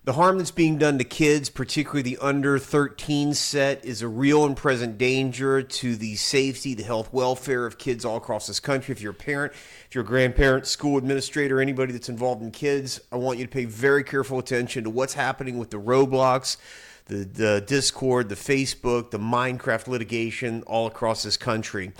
The harm that's being done to kids, particularly the under 13 set, is a real and present danger to the safety, the health, welfare of kids all across this country. If you're a parent, if you're a grandparent, school administrator, anybody that's involved in kids, I want you to pay very careful attention to what's happening with the Roblox, the Discord, the Facebook, the Minecraft litigation all across this country.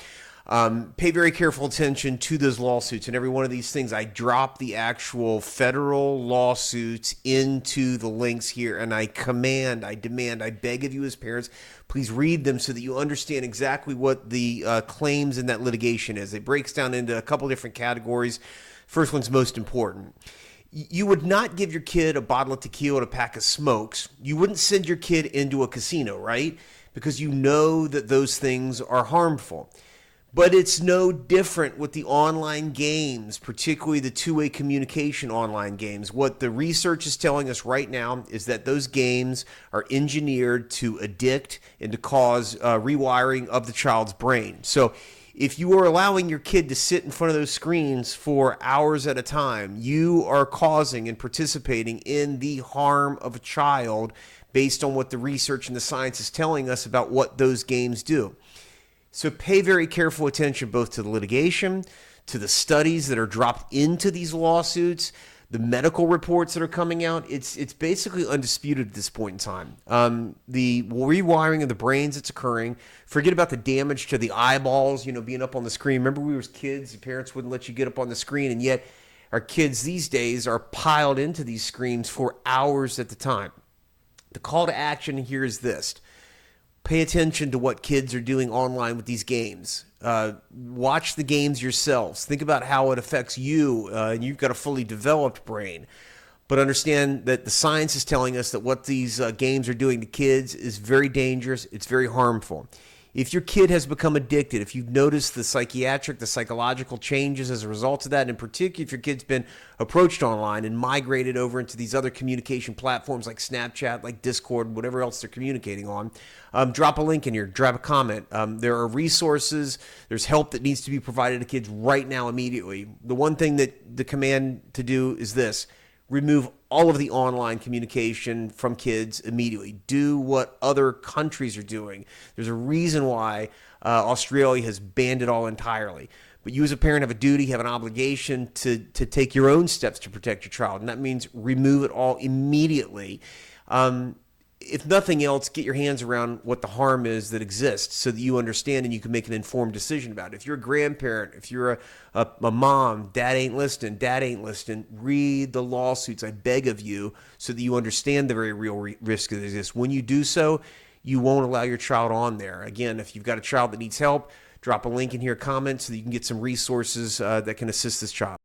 Pay very careful attention to those lawsuits and every one of these things. I drop the actual federal lawsuits into the links here, and I demand, I beg of you as parents, please read them so that you understand exactly what the claims in that litigation is. It breaks down into a couple different categories. First one's most important. You would not give your kid a bottle of tequila and a pack of smokes. You wouldn't send your kid into a casino, right? Because you know that those things are harmful. But it's no different with the online games, particularly the two-way communication online games. What the research is telling us right now is that those games are engineered to addict and to cause rewiring of the child's brain. So if you are allowing your kid to sit in front of those screens for hours at a time, you are causing and participating in the harm of a child based on what the research and the science is telling us about what those games do. So pay very careful attention both to the litigation, to the studies that are dropped into these lawsuits, the medical reports that are coming out. It's basically undisputed at this point in time. The rewiring of the brains that's occurring. Forget about the damage to the eyeballs, being up on the screen. Remember we were kids, the parents wouldn't let you get up on the screen, and yet our kids these days are piled into these screens for hours at the time. The call to action here is this. Pay attention to what kids are doing online with these games. Watch the games yourselves. Think about how it affects you. You've got a fully developed brain. But understand that the science is telling us that what these games are doing to kids is very dangerous. It's very harmful. If your kid has become addicted, if you've noticed the psychological changes as a result of that, and in particular if your kid's been approached online and migrated over into these other communication platforms like Snapchat, like Discord, whatever else they're communicating on, drop a link in here, drop a comment. There are resources, there's help that needs to be provided to kids right now immediately. The one thing that the command to do is this: remove all of the online communication from kids immediately. Do what other countries are doing. There's a reason why Australia has banned it all entirely. But you as a parent have a duty, have an obligation to take your own steps to protect your child. And that means remove it all immediately. If nothing else, get your hands around what the harm is that exists so that you understand and you can make an informed decision about it. If you're a grandparent, if you're a mom, dad ain't listening, read the lawsuits, I beg of you, so that you understand the very real risk that exists. When you do so, you won't allow your child on there. Again, if you've got a child that needs help, drop a link in here, comment, so that you can get some resources that can assist this child.